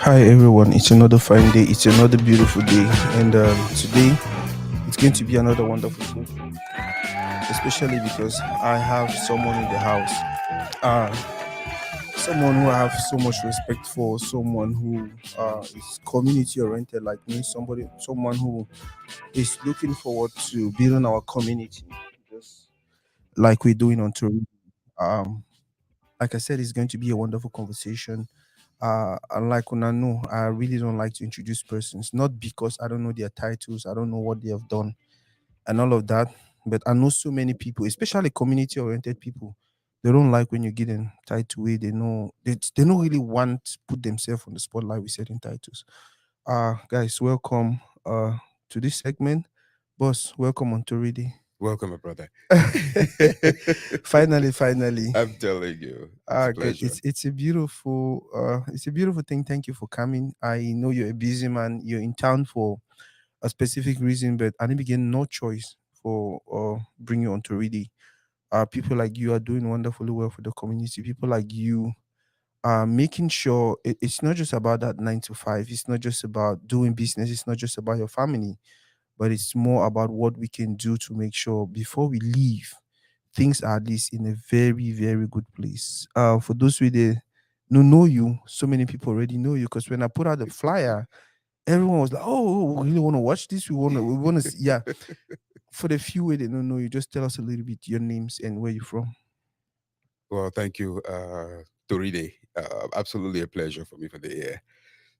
Hi everyone, it's another fine day, it's another beautiful day, and today it's going to be another wonderful session, especially because I have someone in the house, uh, someone who I have so much respect for, someone who is community oriented like me, someone who is looking forward to building our community, just like we're doing on tour. Um, like I said, it's going to be a wonderful conversation. And like Unano, I really don't like to introduce persons, not because I don't know their titles, I don't know what they have done, and all of that. But I know so many people, especially community-oriented people, they don't like when you get in title way. They don't really want to put themselves on the spotlight with certain titles. Guys, welcome to this segment. Boss, welcome on Toridi. Welcome, my brother. Finally. I'm telling you, it's a Good. pleasure. It's a beautiful thing. Thank you for coming. I know you're a busy man. You're in town for a specific reason, but I didn't begin no choice for bring you on to really. People like you are doing wonderfully well for the community. People like you are making sure it's not just about that 9 to 5. It's not just about doing business. It's not just about your family, but it's more about what we can do to make sure before we leave things are at least in a very, very good place. For those who they no know you, so many people already know you because when I put out the flyer, everyone was like, "Oh, we really want to watch this. We want to see." Yeah. For the few way they don't know you, just tell us a little bit your names and where you're from. Well, thank you, Toride. Absolutely a pleasure for me for the year.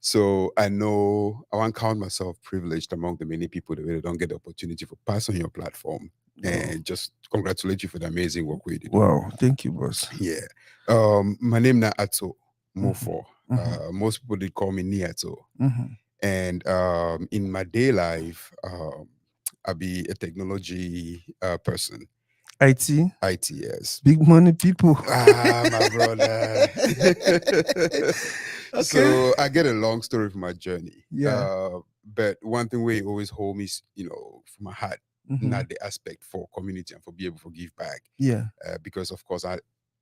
So I know I won't count myself privileged among the many people that really don't get the opportunity for pass on your platform Oh, and just congratulate you for the amazing work we did. wow, thank you, boss. Yeah. My name na Atsoh Mm-hmm. Mofo. Mm-hmm. Most people did call me Niato. Mm-hmm. And in my day life, I'll be a technology person. IT, ITS. big money people. My brother. Okay. So I get a long story from my journey. Yeah. But one thing where it always hold me, for my heart, Mm-hmm. not the aspect for community and for be able to give back. Yeah. Because of course I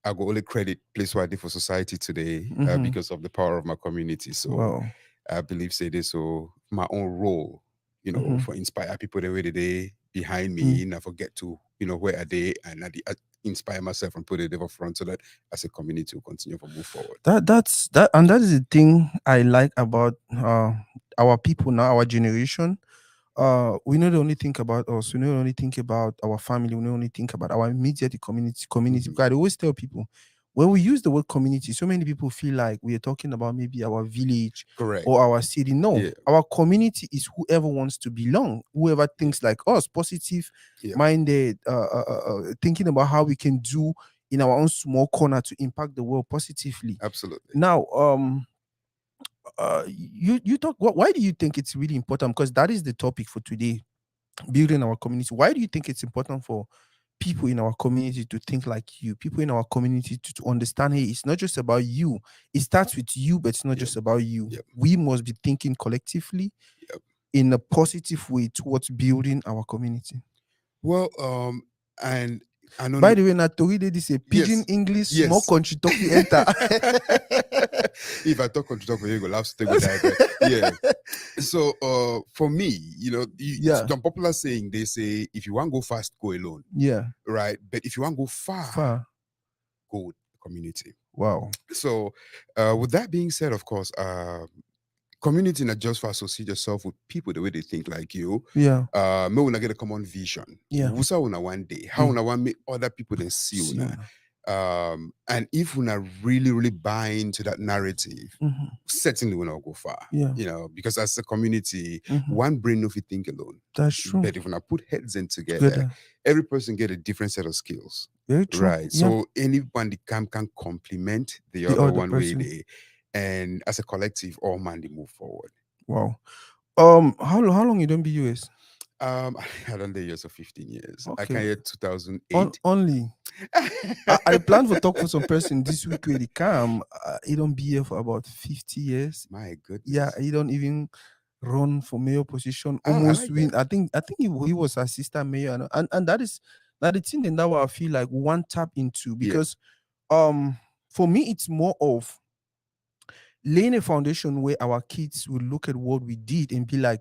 go only credit place what I did for society today Mm-hmm. because of the power of my community. So Wow. I believe say this so my own role, Mm-hmm. for inspire people the way they behind Mm. me and I forget to, where are they and I inspire myself and put it over front so that as a community will continue to move forward. And that is the thing I like about our people now, our generation. We not only think about us, we not only think about our family, we not only think about our immediate community. Mhm. Because I always tell people when we use the word community, so many people feel like we are talking about maybe our village Correct. or our city. No, Yeah. our community is whoever wants to belong, whoever Yeah. thinks like us, positive Yeah. minded, thinking about how we can do in our own small corner to impact the world positively. Absolutely. Now, you talk. Why do you think it's really important? Because that is the topic for today, building our community. Why do you think it's important for people in our community to think like you, people in our community to understand, hey, it's not just about you. It starts with you, but it's not Yep. just about you. Yep. We must be thinking collectively Yep. in a positive way towards building our community. Well, and I know By the way, Natori this a pidgin yes. English small Yes. country talk we enter. If I talk on talk, we go laugh, stay go die. But yeah. So for me, it's Yeah, some popular saying they say if you want to go fast, go alone. yeah, Right. But if you want to go far, far. go with the community. Wow. So with that being said, of course, community not just for associate yourself with people the way they think like you. Yeah, Me wanna get a common vision. yeah. Wusa una one day. How Mm. una want make other people then see See you una. now. And if una really, really buy into that narrative, Mhm. certainly we'll not go far. Yeah. Because as a community, Mhm. one brain no fit think alone. That's true. But if we put heads in together, Together. every person get a different set of skills. Very true. Right. Yeah. So anyone that can complement the The other other one way person. they and as a collective, all man they move forward. Wow. How long you don't be US? I done the years of 15 years. I Okay. can hear 2008. Only. I plan for talk for some person this week where they come. He don't be here for about 50 years. My Yeah, goodness. he don't even run for mayor position. Oh, I Almost like that. win. I think he was assistant mayor, and that is now the thing. Then that what I feel like one tap into Yeah. because for me it's more of laying a foundation where our kids will look at what we did and be like,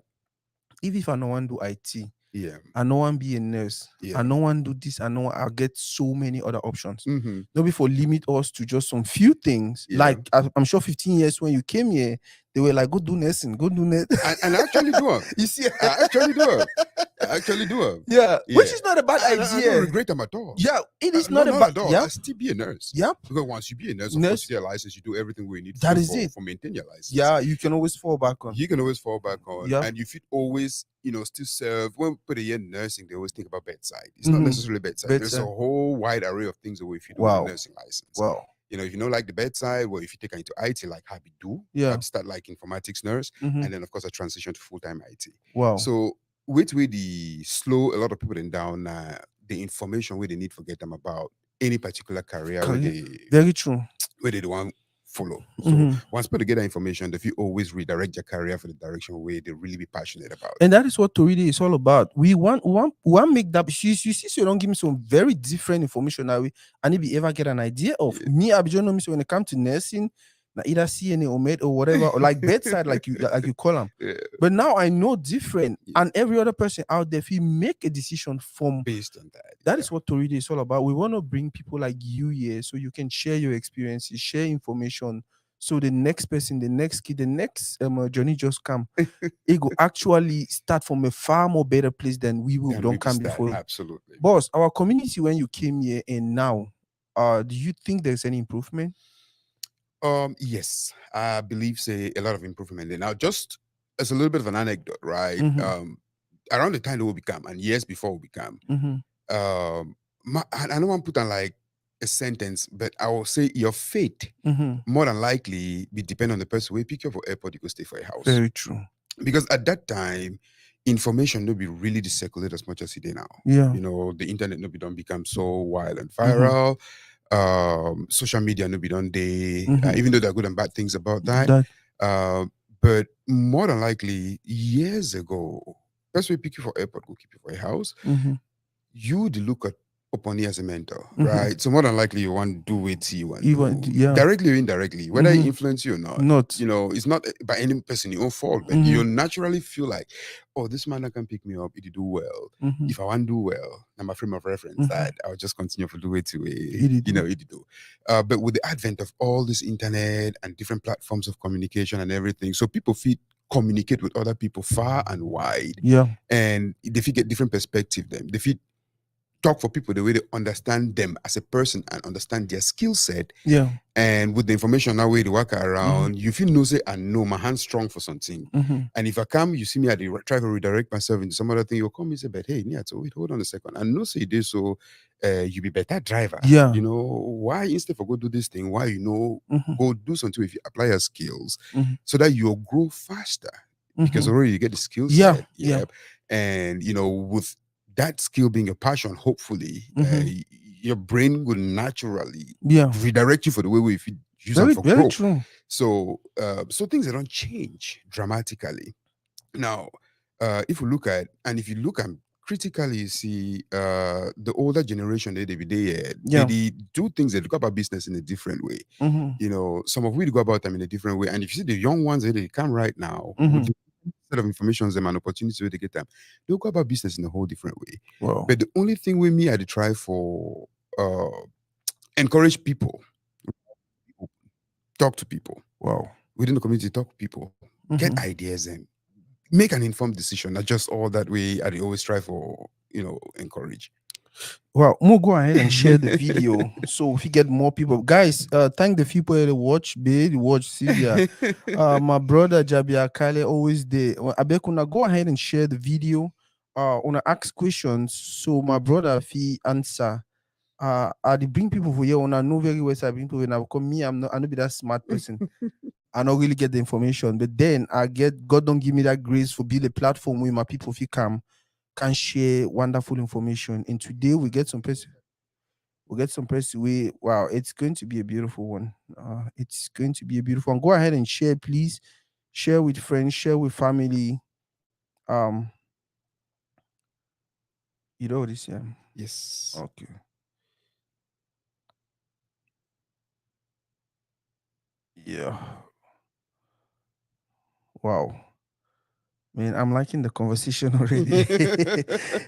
if I no one do IT, Yeah. I no one be a nurse, I Yeah. no one do this, I know I'll get so many other options. Mm-hmm. Not before limit us to just some few things. Yeah. Like I'm sure 15 years when you came here, they were like, go do nursing, go do nursing. And I actually do have. You see, I actually do have. I actually do have. yeah, which Yeah. is not a bad I don't idea. regret them at all. Yeah, it is No, not a not bad. at all. Yeah, I still be a nurse. yep. Because once you be a nurse, of course, Nurse, you get a license, you do everything we need that to is it. for maintain your license. Yeah, you can always fall back on. You can always fall back on, Yeah. and you should always, still serve. When we put a year in nursing, they always think about bedside. It's not Mhm. necessarily bedside. There's a Bedside. whole wide array of things that if you do with a Wow. nursing license. Wow. If you don't like the bedside, well, if you take her into IT, like Happy do, Yeah. I'd start like informatics nurse, Mhm. and then of course I transition to full time IT. Wow. So with the slow, a lot of people then down the information where they need to get them about any particular career Very true. where they want follow. So Mhm. once people get that information, if you always redirect their career for the direction where they really be passionate about. And that is what Toride is all about. We want make that you see, so you don't give me some very different information now. And if you ever get an idea of Yeah. me, I don't know me. So when it comes to nursing, na either CNA or med or whatever, or like bedside, like you call them. Yeah, But now I know different, Yeah. and every other person out there, if you make a decision from based on that. that is what Toride is all about. We want to bring people like you here so you can share your experiences, share information. So the next person, the next kid, the next journey just come. It will actually start from a far more better place than we will Then don't we come start. before. Absolutely. Boss, our community when you came here and now, do you think there's any improvement? Yes, I believe say a lot of improvement there. Now, just as a little bit of an anecdote, right? Mm-hmm. Around the time that we become, and years before we become, Mm-hmm. I don't want to put on like a sentence, but I will say your fate Mm-hmm. more than likely be depend on the person we pick you up for airport, you go stay for a house. Very true. Because at that time, information no be really circulate as much as it is now. Yeah. The internet no be don't become so wild and Mm-hmm. viral. Social media no be done day, Mhm. even though there are good and bad things about that. That But more than likely, years ago, best way pick you for airport, go keep you for a house. mhm. You would look at upon you as a mentor, Mhm. right? So more than likely you want to do it you want Even do yeah. directly or indirectly, whether it Mhm. influence you or not. Not. It's not by any person your own fault, but Mhm. you naturally feel like, oh, this man that can pick me up, he do well. Mhm. If I want to do well, I'm a frame of reference Mhm. that I'll just continue to do it to He do. it do. But with the advent of all this internet and different platforms of communication and everything, so people feel communicate with other people far and wide, Yeah. and they feel get different perspective. Them they feel talk for people the way they understand them as a person and understand their skill set. Yeah. And with the information now way they work around, you feel no say and know my hand's strong for something. Mm-hmm. And if I come, you see me, try to redirect myself into some other thing, you'll come and say, but hey, so wait, hold on a second. And no say this, so you be better driver. Yeah. Why instead of go do this thing, why Mhm. go do something if you apply your skills Mhm. so that you'll grow faster. Because Mhm. already you get the skill Yeah. set. Yeah. And with that skill being a passion, hopefully, Mhm. your brain will naturally Yeah. redirect you for the way if you use them Very, for very growth. true. So things that don't change dramatically. Now, if you look at critically, you see the older generation they be there, Yeah. they do things, they look about business in a different way. Mm-hmm. Some of we go about them in a different way. And if you see the young ones that they come right now with Mhm. the set of information them and opportunities where they get them, they'll go about business in a whole different way. Wow. But the only thing with me I had to try for uh encourage people, talk to people Wow. within the community, talk to people, get Mhm. ideas and make an informed decision, not just all that way I dey always try for, encourage. Well, we'll go ahead and share the video so if you get more people. Guys, thank the people that watch, babe, watch Sylvia. My brother Jabia Kale always there. Abekuna, go ahead and share the video. Wanna ask questions so my brother if he answer. I dey bring people for here. Wanna know very well. So I bring people now because me, I not be that smart person. I don't really get the information, but then I get God don't give me that grace for build a platform where my people feel can share wonderful information. And today we get some person we wow, it's going to be a beautiful one. It's going to be a beautiful one. Go ahead and share, please. Share with friends, share with family. Um, you know this, yeah. Yes. Okay. Yeah. Wow. Man, I'm liking the conversation already.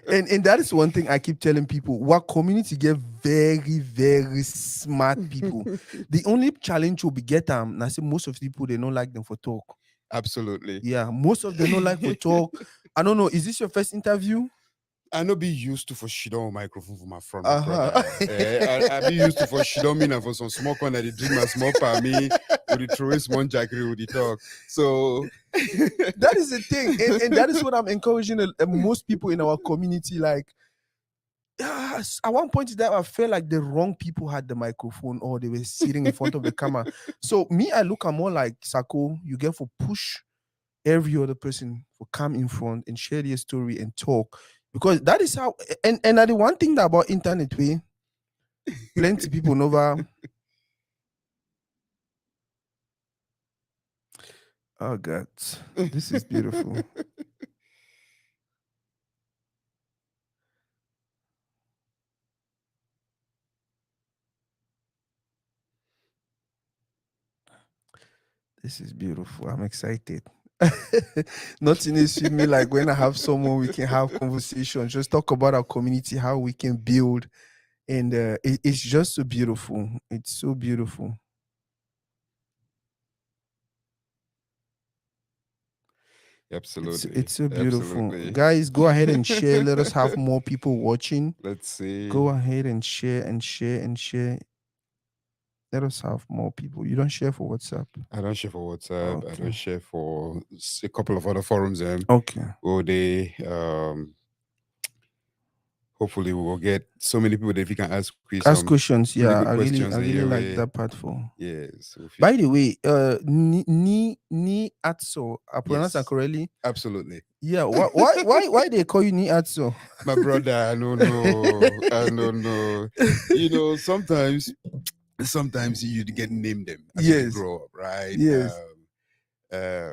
And that is one thing I keep telling people. What community get very, very smart people. The only challenge will be get them. I say most of the people they don't like them for talk. Absolutely. Yeah, most of them don't like for talk. I don't know. Is this your first interview? I no be used to for shit on microphone for my front, my Uh-huh. brother. I be used to for shit on me and for some small corner they drink my small pa me with the throw small jackery with the talk. So That is the thing. And that is what I'm encouraging most people in our community. Like, yes, at one point in time, I felt like the wrong people had the microphone or they were sitting in front of the camera. So me, I look at more like Sako, you get for push every other person for come in front and share their story and talk. Because that is how and the one thing that about internet way, plenty people never. Oh God, this is beautiful. This is beautiful. I'm excited. Nothing is with me like when I have someone we can have conversations, just talk about our community, how we can build, and it's just so beautiful. It's so beautiful. absolutely, It's so beautiful, absolutely. guys. Go ahead and share. Let us have more people watching. Let's see. Go ahead and share and share and share. Let us have more people. You don't share for WhatsApp. I don't share for WhatsApp. I don't Okay. share for a couple of other forums. Okay. Where they hopefully we will get so many people that if you can ask quiz Ask some questions. really Yeah, good I questions and really yeah, like we that part for. yes, we By the way, ni Atsoh, I pronounce that yes, correctly. absolutely. Yeah, why they call you ni Atsoh? My brother, I don't know. I don't know. You know, sometimes you get named them as you Yes, grow up, right? yes. Uh,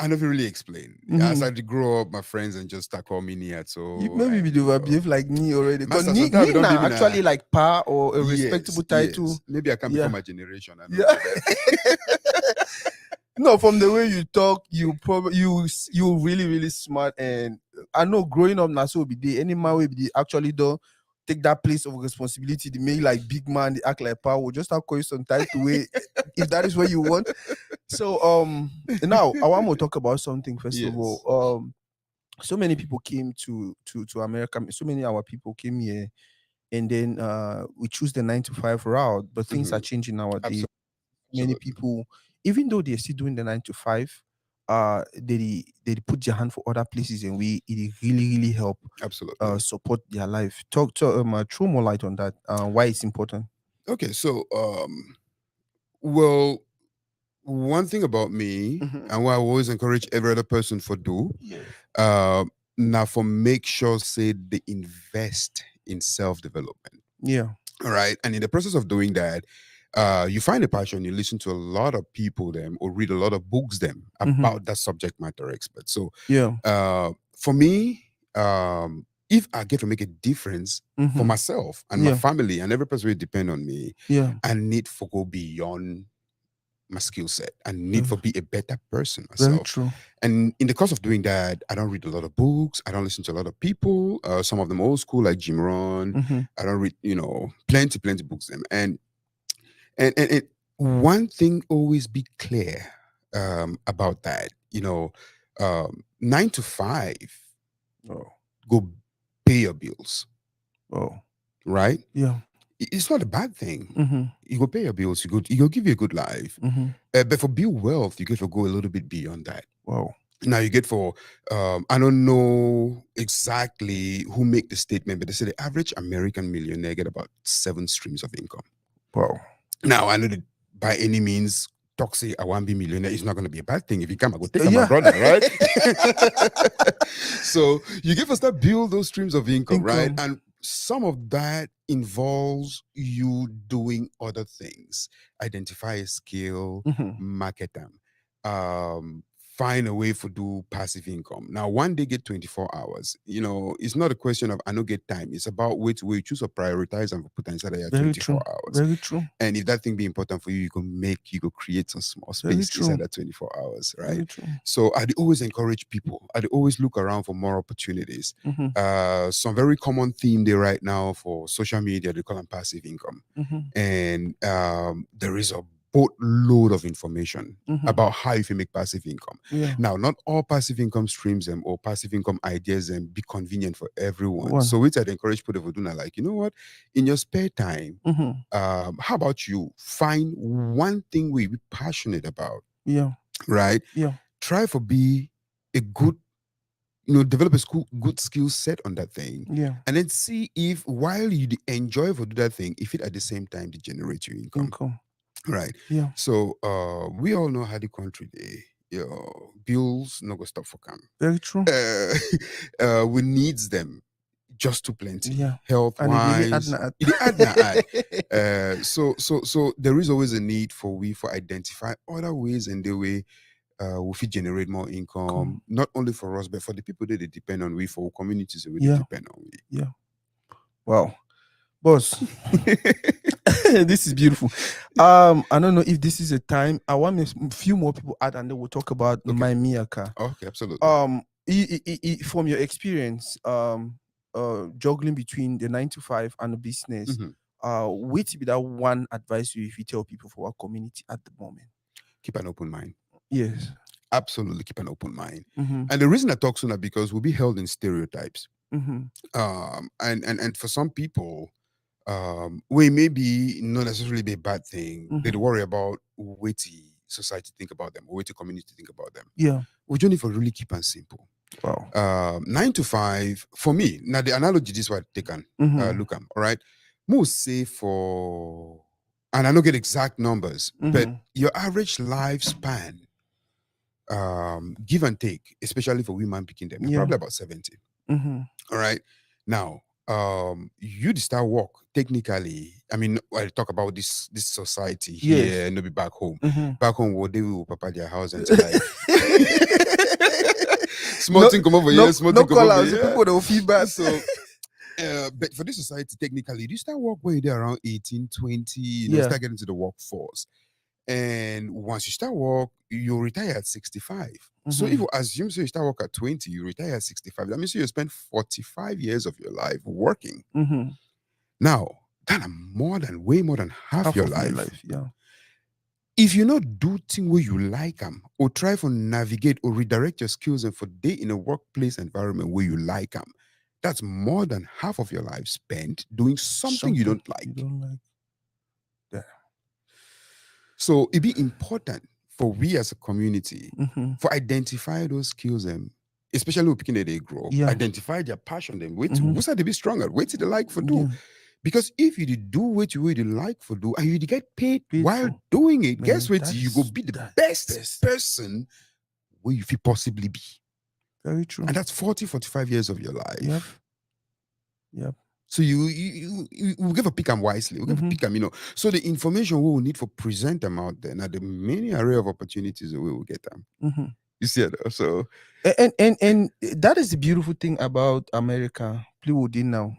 I never really explain. As Mm-hmm. I grow up, my friends and just start calling me Niat. You So maybe and be overbehave like ni already. Cause master ni sometimes we ni don't na even actually like pa or a yes, respectable title. yes. Maybe I come before Yeah, my generation. I don't yeah. know that. No, from the way you talk, you probably you really really smart, and I know growing up now so be there. Any man will be there actually don't take that place of responsibility. They make like big man, they act like power. Just have call you some title way if that is what you want. So now I want to talk about something first of all. Yes, So many people came to America. So many of our people came here, and then we choose the 9 to 5 route. But things are hmm, changing nowadays. absolutely, Many absolutely, people, even though they're still doing the 9 to 5, they put their hand for other places, and we it really really help absolutely. support their life. Throw more light on that. Why it's important. Okay, so well, one thing about me Mhm. and what I always encourage every other person for do, Yes. uh, now for make sure say they invest in self development. Yeah. All right. And in the process of doing that, you find a passion, you listen to a lot of people them or read a lot of books them Hmm. about that subject matter expert. So Yeah. for me, if I get to make a difference for Hmm. myself and my Yeah. family and every person who depend on me, Yeah. I need to go beyond my skill set. I need Very, to be a better person very myself. true. And in the course of doing that, I don't read a lot of books. I don't listen to a lot of people. Some of them old school, like Jim Rohn. Hmm. I don't read, plenty books. Them and one thing always be clear about that. 9 to 5, Oh. go pay your bills, Oh. right? Yeah. It's not a bad thing. Hmm. You go pay your bills. You go give you a good life. Hmm. But for build wealth, you get to go a little bit beyond that. Wow. Now you get for I don't know exactly who make the statement, but they say the average American millionaire get about 7 streams of income. Wow. Now I know that by any means, talk say I want to be millionaire is not going to be a bad thing. If you come, I go take my Yeah. brother, right? So you get to start build those streams of income, right? Income. And some of that involves you doing other things. Identify a skill, Hmm. market them. find a way for do passive income. Now, one day get 24 hours. It's not a question of I don't get time. It's about which way you choose to prioritize and put inside of your Very 24 true. hours. Very true. And if that thing be important for you, you go create some small Very space true. inside that 24 hours, right? Very true. So I'd always encourage people. I'd always look around for more opportunities. Mm-hmm. Some very common theme there right now for social media, they call them passive income. Mm-hmm. And there is a boatload of information Mm-hmm. about how you can make passive income. Yeah. Now, not all passive income streams or passive income ideas be convenient for everyone. One. So which I'd encourage people to do now, like, you know what? In your spare time, Mm-hmm. how about you find one thing we be passionate about, Yeah. right? Yeah. Try for be a good, develop a good skill set on that thing, Yeah. and then see if while you enjoy for do that thing, if it at the same time to generate your income, Income. right? Yeah. So we all know how the country bills no go stop for come. Very true. We needs them just too plenty, Yeah. health And it did add wise. na- It dey add na add. So there is always a need for identify other ways and the way we fit generate more income, not only for us but for the people that they depend on we, for communities that we Yeah. depend on we. Yeah. Wow. Boss. This is beautiful. I don't know if this is a time. I want a few more people add, and then we'll talk about Okay. my Miyaka. Okay, absolutely. From your experience, juggling between the 9 to 5 and the business, Mhm. what be that one advice you if you tell people for our community at the moment? Keep an open mind. Yes. Absolutely keep an open mind. Mm-hmm. And the reason I talk sooner because we'll be held in stereotypes. Mm-hmm. And for some people, we may be not necessarily be a bad thing. Mhm. They'd worry about what the society think about them or what the community think about them. Yeah. We don't need for really keep it simple. Wow. 9 to 5 for me. Now the analogy this is what they can Mhm. look at. All right. Most say for, and I don't get exact numbers, but Mhm. your average lifespan, give and take, especially for women picking them, Yeah. probably about 70. Mm-hmm. All right. Now, you the start work technically. I mean, I talk about this society here, Yes. and maybe back home. Mm-hmm. Back home, what they will papa their house until like small thing come over here, small no thing come call over out, so here. people don't feel bad. So, but for this society, technically, you start work when you're around 18, 20, Yeah. start getting to the workforce. And once you start work, you retire at 65. So if Mhm. you assume so you start work at 20, you retire at 65. That means you spend 45 years of your life working. Mm-hmm. Now, that's way more than half your of my life. life. Yeah. If you not do thing where you like them, or try to navigate or redirect your skills and for day in a workplace environment where you like them, that's more than half of your life spent doing something you don't like. You don't like. Yeah. So it be important for we as a community Mm-hmm. for identify those skills and especially with picking that they grow, Yeah. identify their passion them. Wait, Mhm. what's that they be stronger? Wait till they like for do. Yeah. Because if you did do what you really like for do and you did get paid while for- doing it, Man, guess what? You go that's be the the best person where you feel possibly be. Very true. And that's 40, 45 years of your life. Yep. Yep. So you we give a pick them wisely. We give a pick them, So the information we will need for present them out there. Now the many array of opportunities that we will get them. Mm-hmm. You see it? So And that is the beautiful thing about America. Plywood now.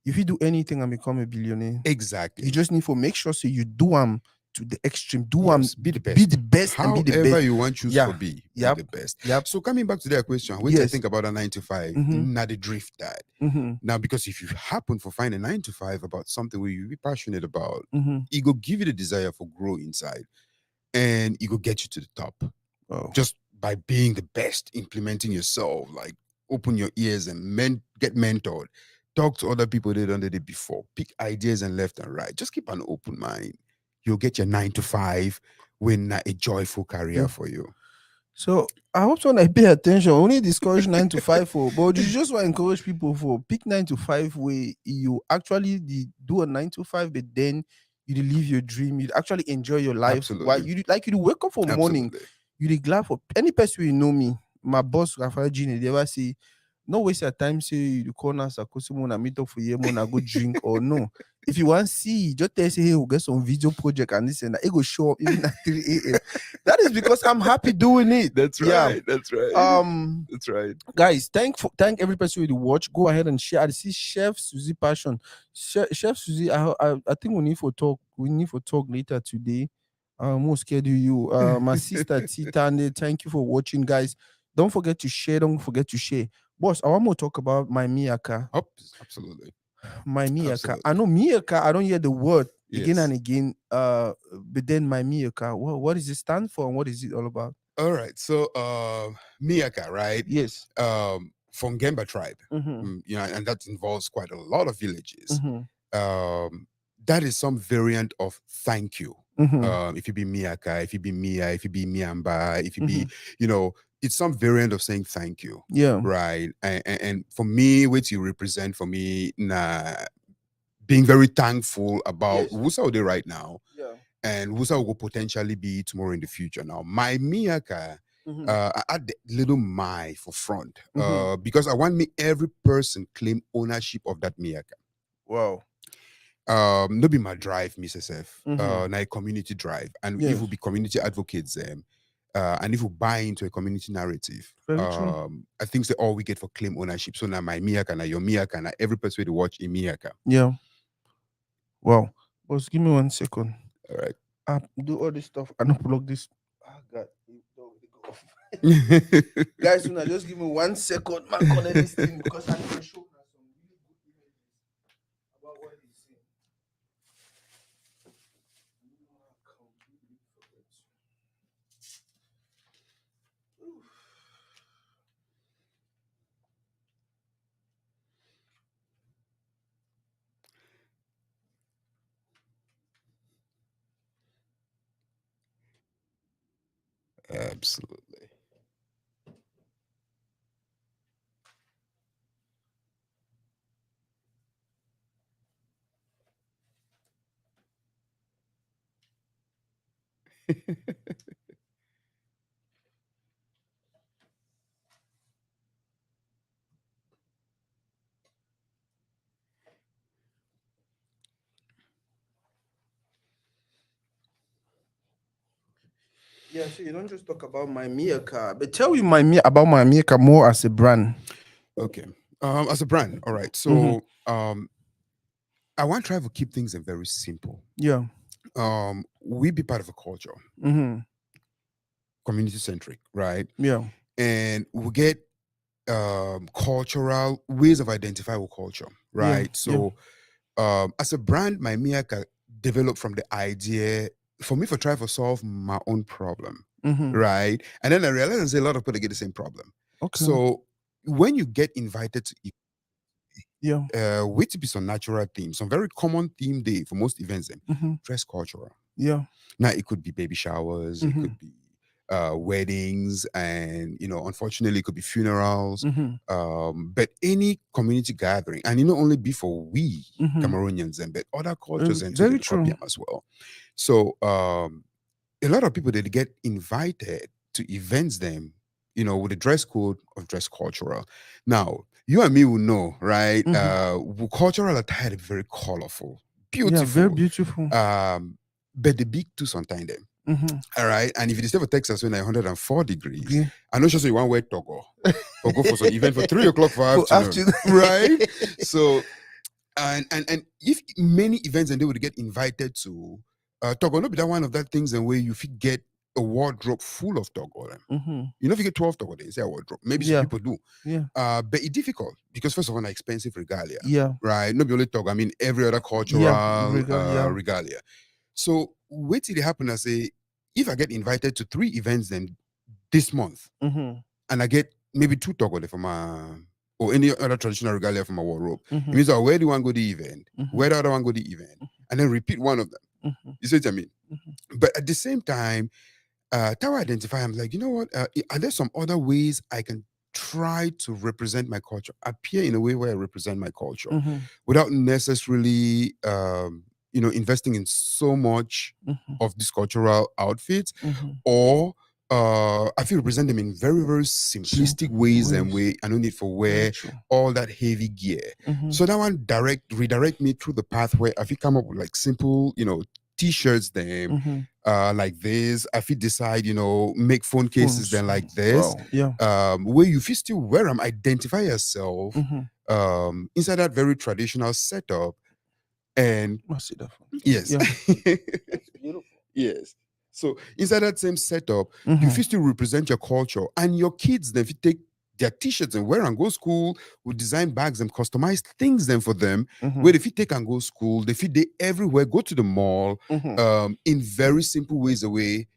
If you do anything and become a billionaire, exactly. you just need to make sure so you do them to the extreme. Do Yes, them be the best. Be the best and be the However best. you want choose Yeah. for be Yep. the best. Yep. So coming back to that question, which I Yes. think about a 9 to 5, Mhm. not the drift that. Mm-hmm. Now, because if you happen to find a 9 to 5 about something where you be passionate about, Mm-hmm. it go give you the desire for grow inside, and it go get you to the top. Oh. Just by being the best, implementing yourself, like open your ears and get mentored, talk to other people that done it before, pick ideas and left and right. Just keep an open mind. You'll get your 9 to 5 when a joyful career Yeah. for you. So I hope so I pay attention. Only discourage 9 to 5 for, but you just want to encourage people for pick 9 to 5 where you actually do a 9 to 5, but then you live your dream. You actually enjoy your life. Absolutely. While you wake up for morning, Absolutely. you glad for any person you know me. My boss Rafael Gene, they ever say, no waste your time. Say you call us a customer and meet up for you, and go drink or no. If you want to see, just tell say, hey, we'll get some video project and this and that. It will show up even at 3 a.m. That is because I'm happy doing it. That's Yeah. right. That's right. Um, That's right. guys, thank every person who watch. Go ahead and share. I see Chef Susie Passion. Chef Susie, I think we need for talk. We need for talk later today. More schedule you. My sister Titane, thank you for watching, guys. Don't forget to share. Don't forget to share. Boss, I want more talk about my Miyaka. Oh, absolutely. My Miyaka. I Absolutely. know Miyaka. I don't hear the word again Yes. and again. But then my Miyaka. What does it stand for and what is it all about? All right. So, Miyaka, right? Yes. From Gemba tribe, Mm-hmm. and that involves quite a lot of villages. Mm-hmm. Um, that is some variant of thank you. Mm-hmm. If you be Miyaka, if you be Mia, if you be Miamba, if you Mm-hmm. be, it's some variant of saying thank you, Yeah. right? And for me, what you represent for me, being very thankful about Yes. Wusa Ode right now Yeah. and Wusa will potentially be tomorrow in the future. Now, my Miyaka, Mm-hmm. I add the little my for front Mm-hmm. because I want me every person claim ownership of that Miyaka. Wow. No be my drive, Mrs. F. Mm-hmm. Na a community drive, and if Yes. we be community advocates, and if we buy into a community narrative, Very true. I think that all we get for claim ownership. So now my Miyaka, now your Miyaka, now every person to watch a Miyaka. Yeah. Wow. Boss, give me 1 second. All right. Do all this stuff and unplug this. Ah, God. It go off. Guys, now just give me 1 second. Man, connect this thing because I need to show you some really good images about what he's saying. Absolutely. Yeah, so you don't just talk about my Miyaka, but tell you about my Miyaka more as a brand. Okay. As a brand, all right. Mm-hmm. So, I want to try to keep things very simple. Yeah. We be part of a culture, Mm-hmm. community centric, right? Yeah. And we get cultural ways of identify with culture, Yeah. right? So, as a brand, my Miyaka developed from the idea for me to try to solve my own problem, Mm-hmm. right? And then I realized there's a lot of people that get the same problem. Okay. So when you get invited to Yeah. which be some natural themes, some very common theme day for most events, then Mm-hmm. dress cultural. Yeah. Now it could be baby showers, it Mm-hmm. could be weddings, and unfortunately, it could be funerals. Mm-hmm. But any community gathering, and it not only be for we Mm-hmm. Cameroonians, and but other cultures and to Very the true. as well. So a lot of people that get invited to events, them, with the dress code of dress cultural. Now, you and me will know, right? Cultural attire is very colorful, Yeah, very beautiful. beautiful. But the big two sometimes them. Mm-hmm. All right. And if you stay for Texas when 104 degrees, Yeah. I know just you want to wear Togo. Togo for some event for 3 o'clock for afternoon. afternoon. Right? So and if many events and they would get invited to Togo, not be that one of that things and where you fit get a wardrobe full of Togo. Mm-hmm. You know, if you get 12 Togo, they say a wardrobe. Maybe Yeah. some people do. Yeah. But it's difficult because first of all, expensive regalia. Yeah. Right? Not be only Togo, I mean every other cultural Yeah. regalia. So wait till it happen. I say, if I get invited to 3 events then this month, Mm-hmm. and I get maybe 2 Togo for my or any other traditional regalia from my wardrobe, Mm-hmm. it means where do you want to go to the event? Mm-hmm. Where the other one go to the event? And then repeat one of them. Mm-hmm. You see what I mean? Mm-hmm. But at the same time, how I identify, I'm like, you know what? Are there some other ways I can try to represent my culture, appear in a way where I represent my culture Mm-hmm. without necessarily, investing in so much Mm-hmm. of these cultural outfits, Mm-hmm. or I feel represent them in very, very simplistic Simple ways, and ways. I don't need for Very wear true. all that heavy gear. Mm-hmm. So that one redirect me through the path where I feel come up with like simple, t-shirts then Mm-hmm. like this. I feel decide, make phone cases Phones. then like this. Wow. Yeah. Where you feel still wear them, identify yourself Mm-hmm. inside that very traditional setup. And I see that phone. yes. Yeah. That's beautiful. Yes. So inside that same setup, you Mm-hmm. feel to represent your culture, and your kids then if you take their t-shirts and wear and go school, we design bags and customize things then for them. Mm-hmm. Where if you take and go school, they fit they everywhere, go to the mall, Mm-hmm. in very simple ways away.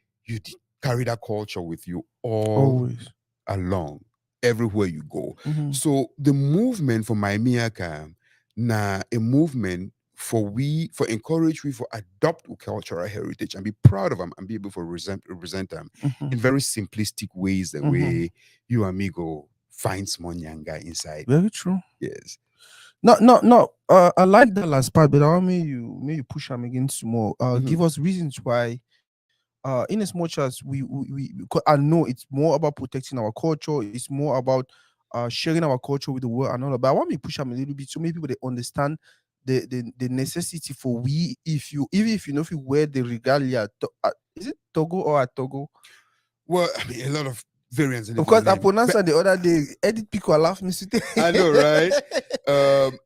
Carry that culture with you all Always. along everywhere you go. Mm-hmm. So the movement for my Miyaka, na a movement for encourage we for adopt our cultural heritage and be proud of them and be able to represent them Mm-hmm. in very simplistic ways the Mm-hmm. way you and me go find small nyanga inside. Very true. Yes. No, no, no. I like that last part, but I want me you push them again some more. Give Mhm. us reasons why. In as much as I know it's more about protecting our culture, it's more about sharing our culture with the world and all that. But I want me to push them a little bit so many people they understand the necessity for we if you even if you know if you wear the regalia, is it Togo or at Togo? Well, I mean, a lot of variants in Of it in the course, I name. pronounced that the other day. Edit people laugh me. I know, right?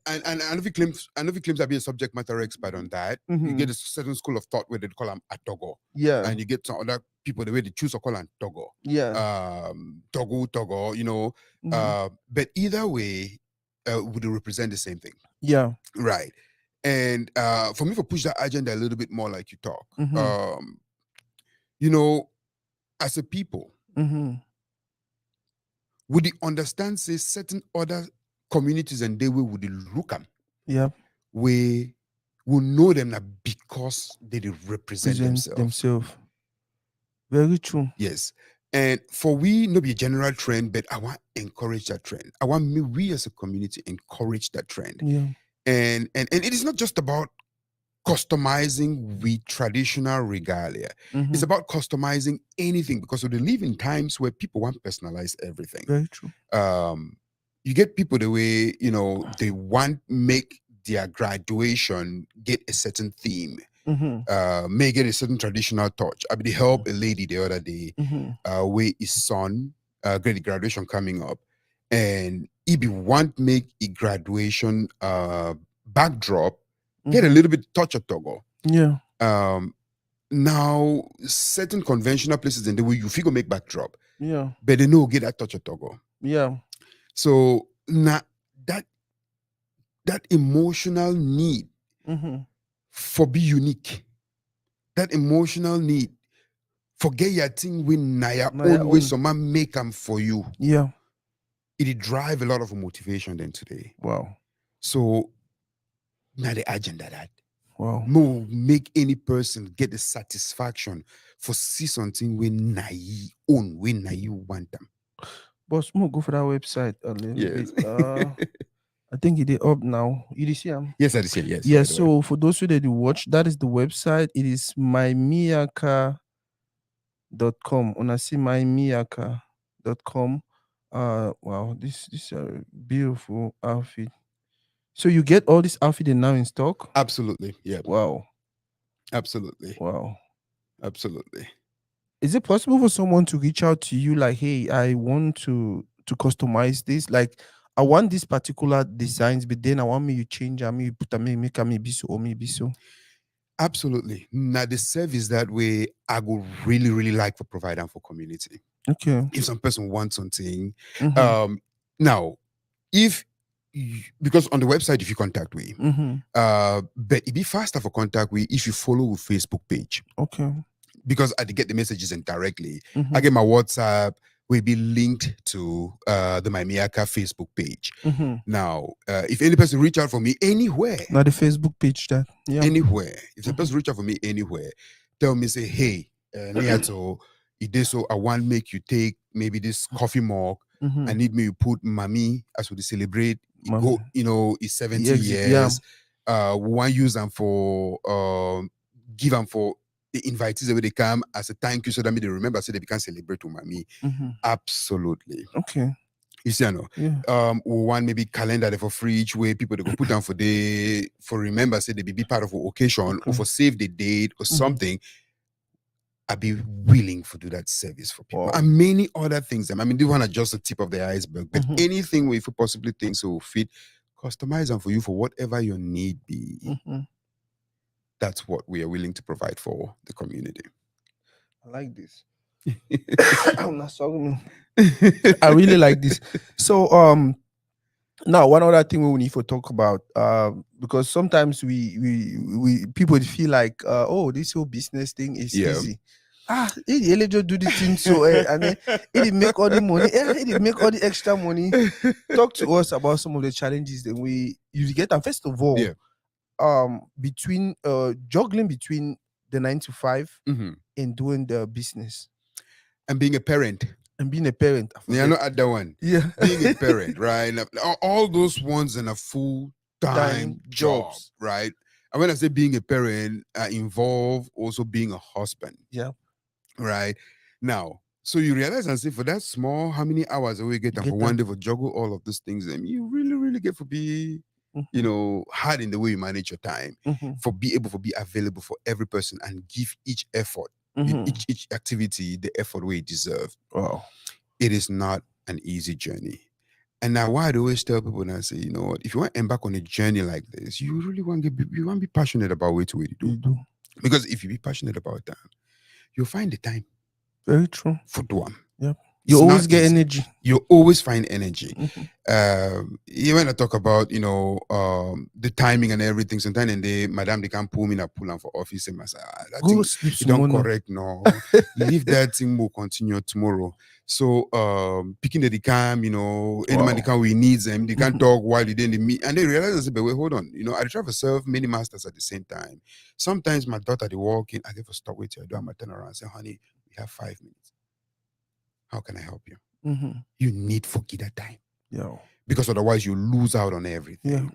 And I know if he claims to be a subject matter expert on that, you get Mhm. a certain school of thought where they call him a Togo. Yeah, And you get some other people the way they choose to call him Togo. yeah. Togo, Mhm. but either way, would represent the same thing. Yeah. Right. And for me to push that agenda a little bit more like you talk, Mhm. um, you know, as a people, Mhm. would they understand say certain other communities and they would they look at Yeah. we will know them now because they dey represent Present themselves. themselves. Very true. Yes. And for we, no be a general trend, but I want encourage that trend. I want me, we as a community encourage that trend. Yeah. And it is not just about customizing with traditional regalia. It's Mhm. about customizing anything because we live in times where people want personalize everything. Very true. You get people the way they want make their graduation get a certain theme, Mhm. may get a certain traditional touch. I mean, they help a lady the other day, Mhm. where his son get the graduation coming up, and he be want make a graduation backdrop get a Mhm. little bit touch of Togo. Yeah. Um, Now certain conventional places in the way you figure make backdrop, Yeah. but they know get that touch of Togo. Yeah. So now that that emotional need Mhm. for be unique, that emotional need forget your thing when na your Now your own way own. someone make them for you. Yeah. It drive a lot of motivation then today. Wow. So now the agenda that Wow. no make any person get the satisfaction for see something when na you own when na you want them. Boss, we'll go for that website a little bit. Yes. I think it is up now. You did see him? Yes, I say yes. Yeah, Right away. so for those who did watch, that is the website. It is mymiyaka.com. Una see mymiyaka.com. Wow, this is a beautiful outfit. So you get all this outfit now in stock? Absolutely. Yeah. Wow. Absolutely. Wow. Absolutely. Is it possible for someone to reach out to you like, hey, I want to customize this? Like, I want this particular designs, but then I want me to change. I mean, you put a make a maybe so or maybe so. Absolutely. Now the service that way I would really, really like to provide them for community. Okay. If some person wants something, Mm-hmm. um, now if because on the website if you contact me, Mm-hmm. but it'd be faster for contact me if you follow with Facebook page Okay. because I get the messages in directly. I Mm-hmm. get my WhatsApp will be linked to the My Miyaka Facebook page. Mm-hmm. Now, if any person reach out for me anywhere, Now the Facebook page that. Yeah. anywhere. If the Mhm. person reach out for me anywhere, tell me say, hey, Atsoh, it is so I want make you take maybe this coffee mug. I Mm-hmm. need me to put mommy as we celebrate. It Mommy. go, it's 70 Exit. Yeah. years. We want use them for give them for the invitees the way they come as a thank you so that they remember so they can celebrate with me. Absolutely. Okay. You see, I know. Yeah. We want maybe calendar there for free each way people they go put down for remember say they be part of an occasion or Okay. for save the date or something. I'd be willing to do that service for people. Wow. And many other things. I mean, this one are just the tip of the iceberg. But anything where if you possibly think so fit, customize them for you for whatever your need be. That's what we are willing to provide for the community. I like this. I'm not sorry. I really like this. So now one other thing we need to talk about, because sometimes we people feel like oh, this whole business thing is easy. It just do the thing so and then it make all the money, it make all the extra money. Talk to us about some of the challenges that you get. And first of all, between juggling between the 9 to 5 and doing the business and being a parent. And being a parent. Yeah, not at that one. Yeah. Being a parent, right? All those ones in a full-time job, right? And when I say being a parent, I involve also being a husband. Yeah. Right. Now, so you realize and say for that small, how many hours a we get and for one day for juggle all of these things, and you really, really get to be, you know, hard in the way you manage your time, for be able to be available for every person and give each effort, in each activity, the effort we deserve. Wow. It is not an easy journey. And now why I always tell people and I say, you know what, if you want to embark on a journey like this, you really want to be passionate about what you do. Because if you be passionate about that, you'll find the time. Very true. For do them. Yep. You always get energy. You always find energy. Even when I talk about, you know, the timing and everything, sometimes they madam they can't pull me and pull on for office and I say, that thing, you don't correct no. Leave that thing will continue tomorrow. So picking the cam, you know, any man they can we needs them, they can't talk while they didn't meet. And they realize I say, but wait, hold on. You know, I try to serve many masters at the same time. Sometimes my daughter they walk in, I get to stop with you. I do my turn around and say, honey, we have 5 minutes. How can I help you? You need to give that time. Yeah. Because otherwise you lose out on everything. Yeah.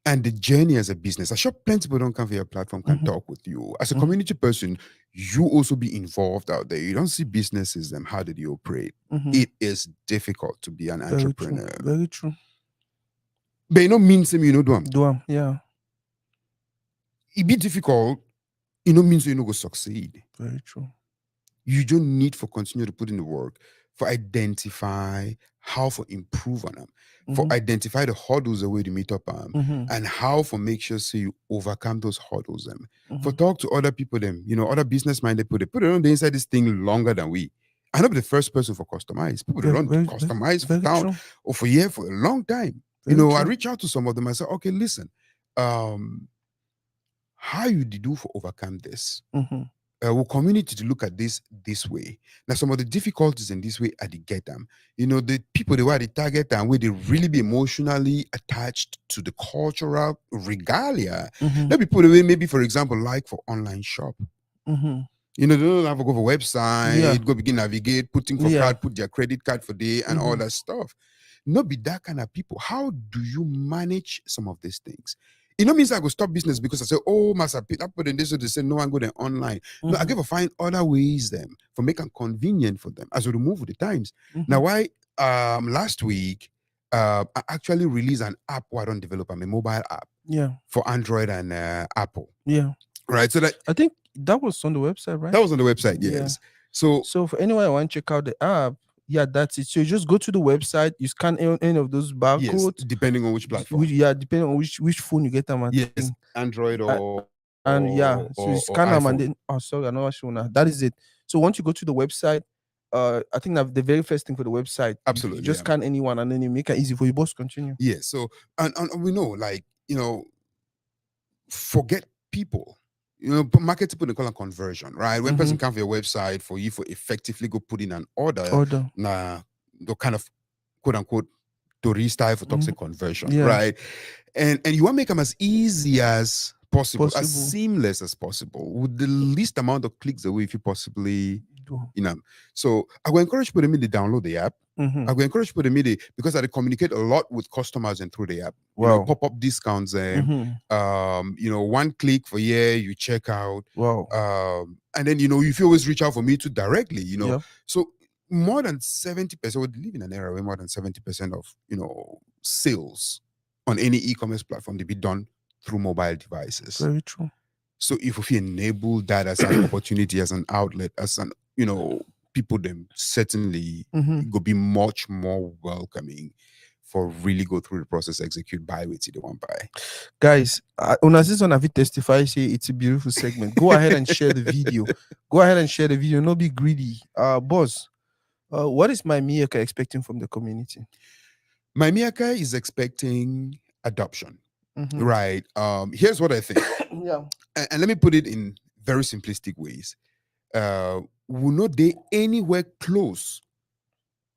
And the journey as a business, I'm sure plenty of people don't come for your platform can talk with you. As a community person, you also be involved out there. You don't see businesses and how did you operate. It is difficult to be an entrepreneur. Very true. But you know means you know do them. Do them, yeah. It be difficult, you know means you know go succeed. Very true. You don't need for continue to put in the work for identify how for improve on them, for identify the hurdles the way to meet up on, and how for make sure so you overcome those hurdles them. For talk to other people them, you know, other business minded people, they put it on the inside this thing longer than we. I'm not the first person for customize. People they don't customize for town or for year for a long time. You know, I reach out to some of them and say, okay, listen, how you do for overcome this? Will community to look at this way. Now, some of the difficulties in this way are the get them. You know, the people they were the target and where they really be emotionally attached to the cultural regalia. There be people that maybe, for example, like for online shop. You know, they don't have to go for website, go begin navigate, putting for card, put their credit card for day and all that stuff. Not be that kind of people. How do you manage some of these things? It no means I go stop business because I say, oh, Master Peter put in this, so they say no one go there online. No, I give a find other ways them for making convenient for them as we move with the times. Now, why last week I actually released an app where I don't develop a mobile app for Android and Apple. Yeah. Right. So that I think that was on the website, right? That was on the website, yes. So for anyone who want to check out the app, that's it. So you just go to the website, you scan any of those barcodes. Yes, depending on which platform. Depending on which phone you get them at. Yes, Android or so you scan them and then sorry, I'm not sure now. That is it. So once you go to the website, I think that the very first thing for the website, absolutely, you just scan anyone and then you make it easy for you both to continue. Yes. So and we know, like, you know, forget people. You know, market people they call it conversion, right? When person come for your website for you for effectively go put in an order. Nah, the kind of quote unquote tourist style for toxic conversion, right? And you want to make them as easy as possible, as seamless as possible, with the least amount of clicks away if you possibly do. You know. So I will encourage people to download the app. Mm-hmm. I will encourage people to meet it because I communicate a lot with customers and through the app. Wow. Pop up discounts. Mm-hmm. One click for you check out. Wow. And then if you always reach out for me too directly. Yep. So more than 70%. We live in an era where more than 70% of sales on any e-commerce platform to be done through mobile devices. Very true. So if we enable that as an opportunity, as an outlet, as an people them certainly Mm-hmm. go be much more welcoming for really go through the process, execute buy with the one buy. Guys, on this one, have you testify? Say it's a beautiful segment. Go ahead and share the video. Go ahead and share the video. No be greedy. Boss. What is my Miyaka expecting from the community? My Miyaka is expecting adoption. Mm-hmm. Right. Here's what I think. Yeah. And let me put it in very simplistic ways. Will not they anywhere close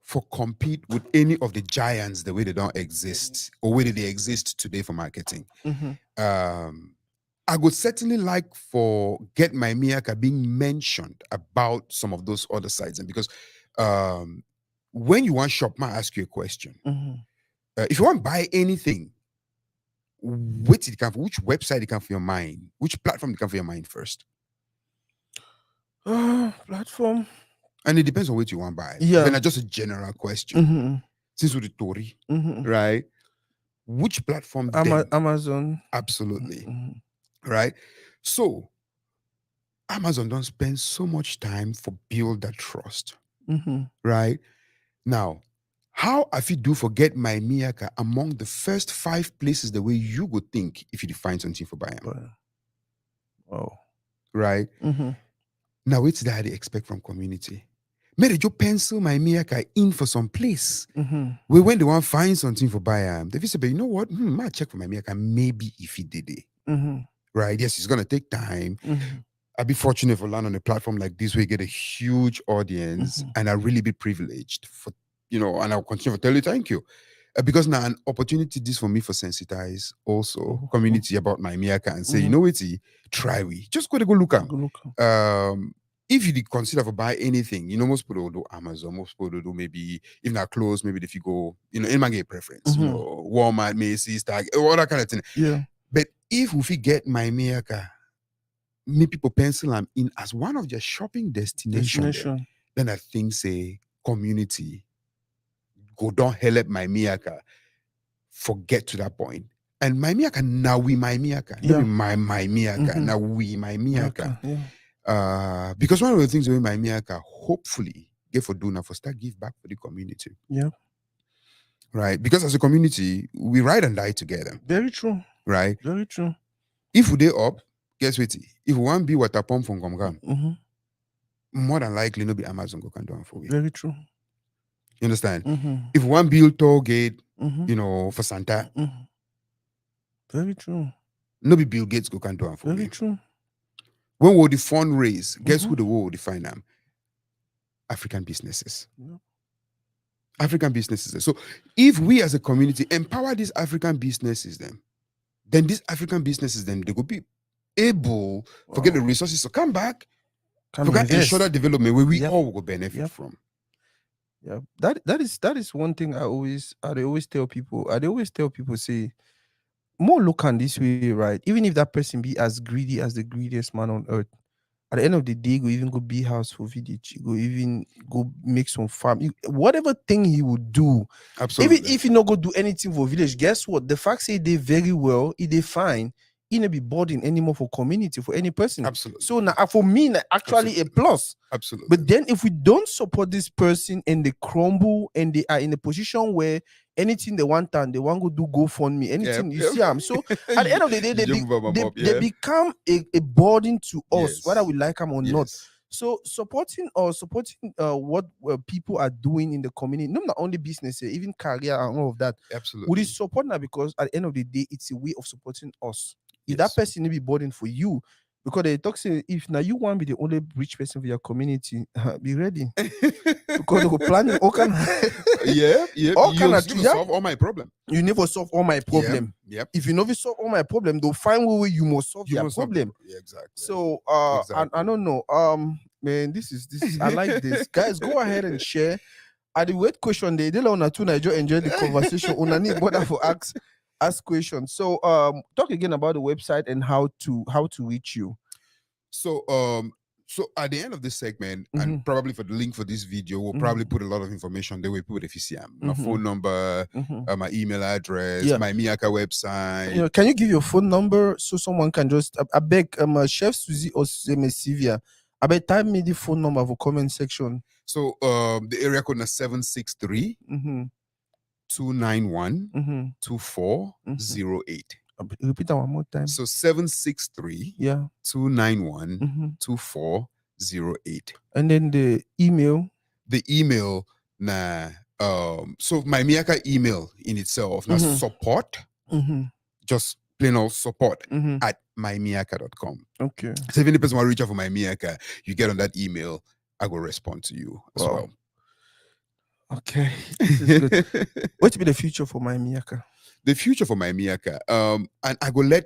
for compete with any of the giants the way they don't exist or way they exist today for marketing. Mm-hmm. I would certainly like for Get My Miyaka being mentioned about some of those other sites, and because when you want shop, I ask you a question. Mm-hmm. If you want to buy anything, which website it come for your mind, which platform it come for your mind first? Platform. And it depends on what you want to buy. Yeah. Then just a general question. Mm-hmm. Since with the Tory, Mm-hmm. right? Which platform then? Amazon. Absolutely. Mm-hmm. Right? So Amazon don't spend so much time for build that trust. Mm-hmm. Right? Now, how have you do forget my Miyaka among the first 5 places the way you would think if you define something for buying? Wow. Right? Mm-hmm. Now, it's that they expect from community. Maybe you pencil my Miyaka in for some place. Mm-hmm. Where when they want to find something for buy they say, but you know what? I check for my Miyaka. Maybe if he did it. Mm-hmm. Right? Yes, it's gonna take time. Mm-hmm. I'd be fortunate for land on a platform like this where you get a huge audience, and I really be privileged for and I'll continue to tell you thank you. Because now an opportunity this for me for sensitize also community about my Miyaka and say, you know what, try we. Just go to go look at. If you did consider for buy anything, most people will do Amazon, most people will do maybe if not close, maybe if you go, in my game preference, Walmart, Macy's, Tag, all that kind of thing. Yeah. But if we get my Miyaka, me people pencil I'm in as one of their shopping destination. Then I think say community go don't help my Miyaka forget to that point. And my Miyaka now we my Miyaka. Yeah. Not my Miyaka. Now we my Miyaka. Yeah. Because one of the things with my Miyaka hopefully get for do now for start give back for the community. Yeah. Right? Because as a community, we ride and die together. Very true. Right? Very true. If we day up, guess what? If we want be water pump from Gomgam, more than likely no be Amazon go can do it for we. Very true. You understand? If we want build toll gate, for Santa, very true. No be Bill Gates go can do it for Very we. true. When will the fundraise? Guess who the world will define them? African businesses. Yep. African businesses. So if we as a community empower these African businesses, then these African businesses, then they could be able to get the resources to come back, to ensure that development where we all will benefit from. Yeah, that is one thing I always tell people. I always tell people say, more look on this way, right? Even if that person be as greedy as the greediest man on earth, at the end of the day, go even go be house for village, go even go make some farm, whatever thing he would do. Absolutely. Even if he not go do anything for village, guess what? The fact say they very well, he they fine, he not be burden anymore for community, for any person. Absolutely. So now for me, actually a plus. Absolutely. But then if we don't support this person and they crumble and they are in a position where anything they want and they want to do GoFundMe, anything you see them. So at the end of the day, they become a burden to us, whether we like them or not. So supporting what people are doing in the community, not only business, even career and all of that. Absolutely. We support that because at the end of the day, it's a way of supporting us. If that person will be burden for you, because they talk say if now you want to be the only rich person for your community, be ready. Because they go planning all kind all kind of solve all my problem. You never solve all my problem. Yep. If you never solve all my problem, they'll find way you must solve your problem. Exactly. So I don't know. Man, this is I like this. Guys, go ahead and share. at the wait question they don't want to enjoy the conversation. Una need bother for ask questions. So talk again about the website and how to reach you. So so at the end of this segment, and Mhm. probably for the link for this video, we'll probably put a lot of information there. We put if you see my phone number, my email address, Yeah. my Miyaka website. Can you give your phone number so someone can just I beg Chef Suzy or Sylvia, I beg type me the phone number for comment section. So the area code is 763 Mm-hmm. 291 Mm-hmm. 2408. Repeat that one more time. So 763 Yeah. 291 Mm-hmm. 2408. And then the email. The email so my Miyaka email in itself now support, just plain old support at mymiyaka.com. Okay. So if any person want to reach out for my Miyaka, you get on that email, I will respond to you as well. Okay. This is good. What will be the future for my Miyaka? The future for my Miyaka, and I will let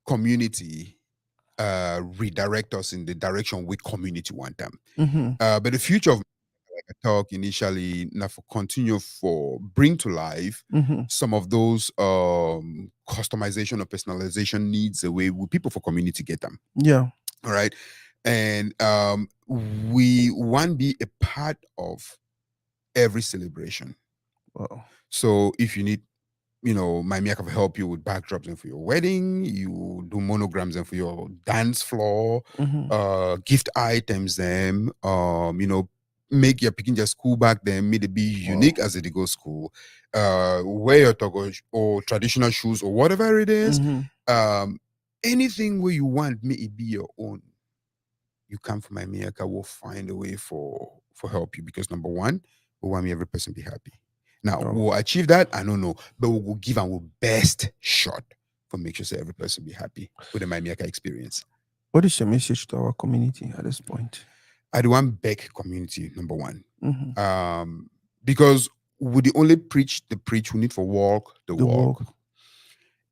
community redirect us in the direction we community want them. But the future of, like I talked initially, now for continue for bring to life some of those customization or personalization needs the way people for community get them. Yeah. All right. And we want to be a part of every celebration. Wow. So if you need, my Miyaka will help you with backdrops and for your wedding, you do monograms and for your dance floor, gift items, them, make your picking your school back then, made it be unique as they go school, wear your togo or traditional shoes or whatever it is, anything where you want, may it be your own. You come from my Miyaka, will find a way for help you because number one, we want me every person be happy. Now we'll achieve that, I don't know, but we'll give our best shot for make sure say every person be happy with the my Miyaka experience. What is your message to our community at this point? I do want back community number one, because we the only preach the preach, we need for walk the walk.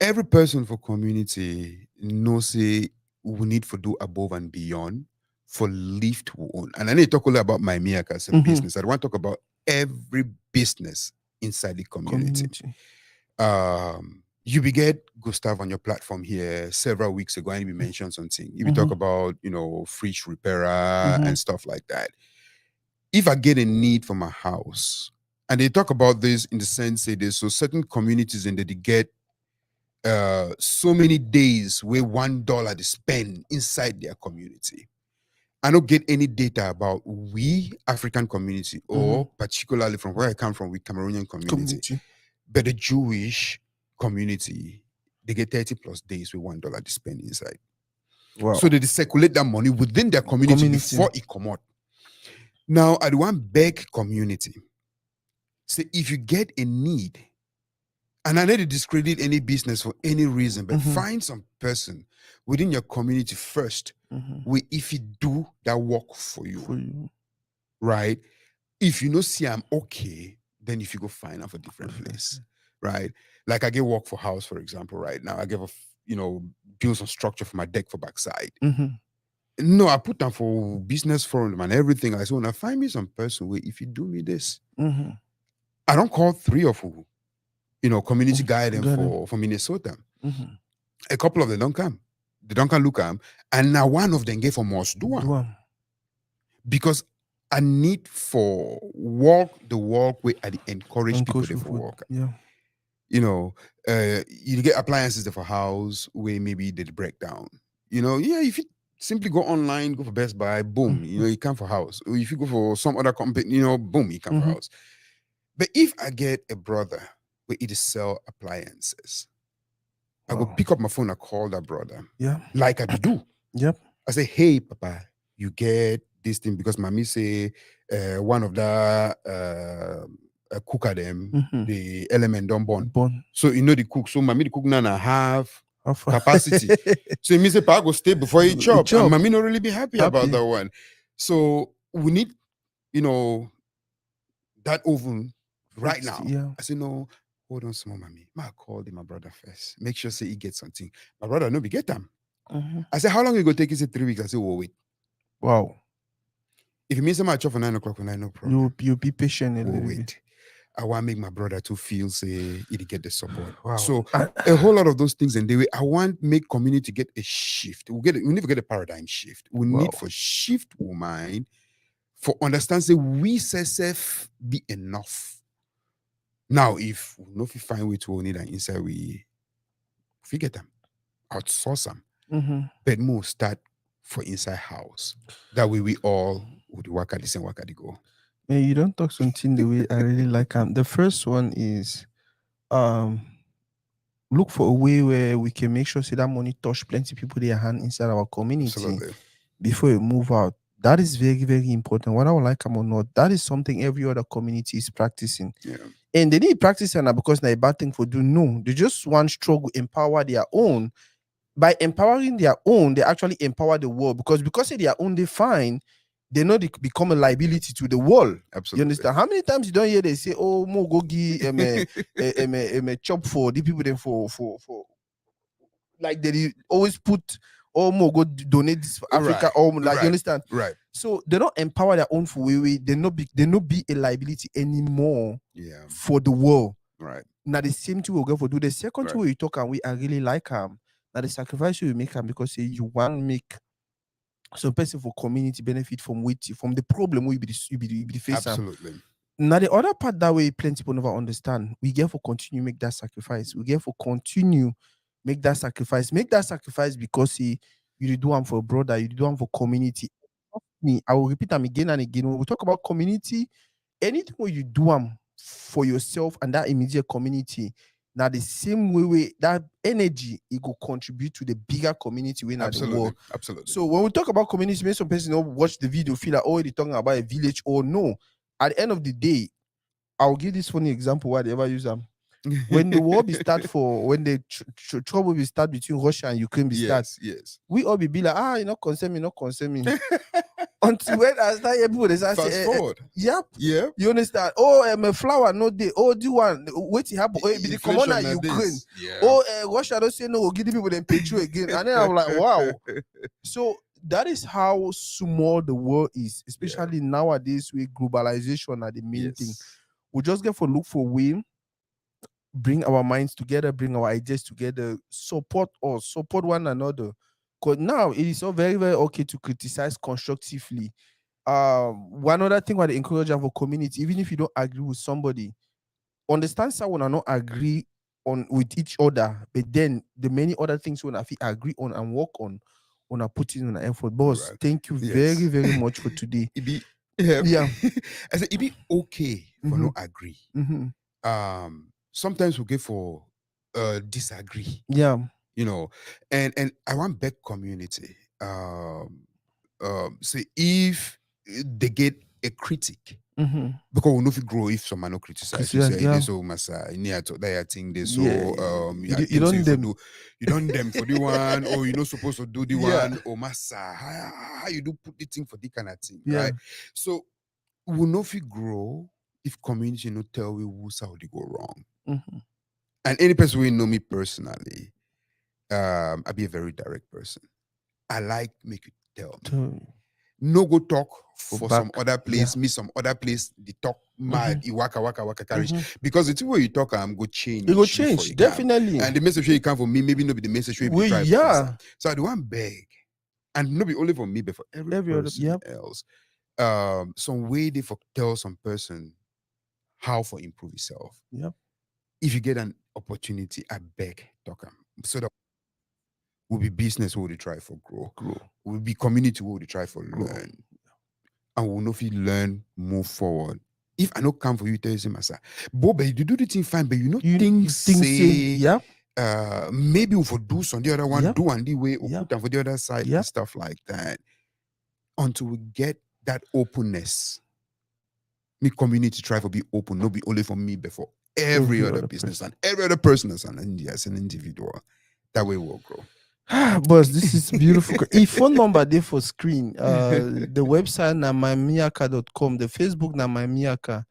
Every person for community knows say we need for do above and beyond for lift we own. And I need to talk a lot about my Miyaka as a business. I want to talk about every business inside the community. You get Gustav on your platform here several weeks ago, and you mentioned something. If you talk about, fridge repairer and stuff like that. If I get a need for my house, and they talk about this in the sense that there's so certain communities and they get so many days where $1 to spend inside their community. I don't get any data about we African community or particularly from where I come from with Cameroonian community. But the Jewish community, they get 30 plus days with $1 to spend inside. Wow. So they circulate that money within their community. Before it come out. Now, I want beg community. So if you get a need, and I need to discredit any business for any reason, but find some person within your community first, where if you do that work for you, right? If you know, see I'm okay, then if you go find out a different place, right? Like I get work for house, for example, right now I give build some structure for my deck for backside. No, I put down for business forum and everything. I say, when I find me some person where if you do me this, I don't call three of who. Community guidance for Minnesota. A couple of them don't come. They don't come look them. And now one of them gave for must do one. Because I need for walk the walk where I encourage people to walk. Yeah. You get appliances for house where maybe they break down. If you simply go online, go for Best Buy, boom, you come for house. Or if you go for some other company, boom, you come for house. But if I get a brother where it is sell appliances, I go pick up my phone, I call that brother. Yeah. Like I do. Yep. I say, hey, Papa, you get this thing because mommy say one of the cooker them, the element don't burn. So the cook. So mommy the cook now have capacity. So it means the pa go stay before he chop. And mommy not really be happy about that one. So we need, that oven right now. Yeah. I say, no, hold on small, mommy. I called my brother first. Make sure say he gets something. My brother no be get them. I said, how long it go take? He said 3 weeks. I said, oh, wait. Wow. If you miss a match for 9 o'clock for 9, no problem. You'll be patient a We'll little wait. bit. I want to make my brother to feel say he get the support. Wow. So a whole lot of those things in the way. I want make community get a shift. We need to get a paradigm shift. We Wow. need for shift woman for understand say we self be enough. Now if we know if we find way to need an inside we forget them, outsource them. But more start for inside house. That way we all would work at this and work at the go. Man, you don't talk something the way I really like them. The first one is look for a way where we can make sure say that money touch plenty people their hand inside our community. Absolutely. Before we move out. That is very, very important. Whether I like them or not, that is something every other community is practicing. Yeah. And they need practice and because they're a bad thing for do. No, they just want struggle, empower their own. By empowering their own, they actually empower the world because of their own, they find they know they become a liability to the world. Absolutely. You understand? How many times you don't hear they say, "Oh, mo go give a chop for the people then for like they always put oh mo go donate this for Africa Right, or like right, you understand?" Right. So they don't empower their own for way they not be a liability anymore Yeah. for the world. Right. Now the same thing we'll go for do. The second Right. thing we talk and we I really like now the sacrifice you make because say you want make some person for community benefit from the problem we be facing. Absolutely. Now the other part that way plenty people never understand. We get for continue make that sacrifice. We get for continue make that sacrifice. Make that sacrifice because you do one for a brother, you do one for community. Me, I will repeat them again and again. When we talk about community, anything where you do them for yourself and that immediate community, now the same way that energy it will contribute to the bigger community within the world. Absolutely. So when we talk about community, maybe some person watch the video feel like oh they're talking about a village or no. At the end of the day, I'll give this funny example why they ever use them. When the war be start for when the trouble will start between Russia and Ukraine be start, yes, we all be like, you not concern me. Until when I start hearing people they say, fast forward. Yep. Yeah. You understand? Oh, my flour no day. Oh, do one wait to happen. Oh, it be the commander Ukraine. Yeah. Oh, Russia don't say no, we'll give the people them petrol again. And then I'm like, wow. So that is how small the world is, especially nowadays with globalization are the main thing. We just get for look for way, bring our minds together, bring our ideas together, support us, support one another. Because now it is so very, very okay to criticize constructively. One other thing what they encourage our community, even if you don't agree with somebody, understand someone and not agree on with each other, but then the many other things we agree on and work on putting on an effort. Boss, thank you very, very much for today. It be Yeah. I said it be okay for no agree. Sometimes we get for disagree. Yeah. You know, and I want back community. Say if they get a critic. Because we know if you grow if someone no criticize you say this so massa near to that thing this so you don't them you don't them for the one or you're not supposed to do the one or massa how you do put the thing for the kind of thing, right? So we know if you grow if community no tell we who how they go wrong. And any person who know me personally, I be a very direct person. I like make you tell me. No go talk for some other place, me some other place, the talk mad, waka carriage. Because it's where you talk, I'm go change. It go change, definitely. And the message you come for me, maybe not be the message you try. So I do one beg. And not be only for me, but for every person else. Some way they for tell some person how for improve yourself. If you get an opportunity, I beg talk them. So that will be business where we try for grow. Will be community where we try for learn. And we'll know if you learn, move forward. If I don't come for you, tell you, Massa, but you do the thing fine, but you know things say, maybe we for do some the other one, do one the way, or put them for the other side and stuff like that. Until we get that openness. Me community try to be open, not be only for me, but for every other business and every other person as an individual. That way we'll grow. Boss, this is beautiful. If phone number there for screen, the website na mymiaka.com, the Facebook na mymiaka.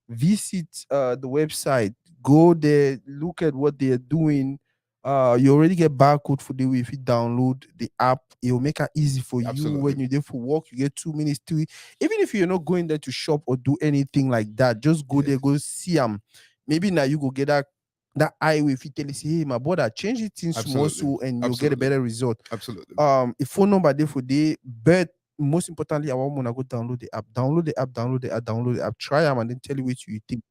Visit the website, go there, look at what they are doing. You already get barcode for the way if you download the app, it will make it easy for you Absolutely. when you're there for work. You get 2 minutes, three. Even if you're not going there to shop or do anything like that, just go there, Yes. go see them. Maybe now you go get that highway if you tell you say, hey, my brother, change it in small Absolutely. so and you'll get a Absolutely. better result. Absolutely. A phone number there for day, but most importantly, I want to go download the app. Download the app, download the app, download the app, try them and then tell you what you think.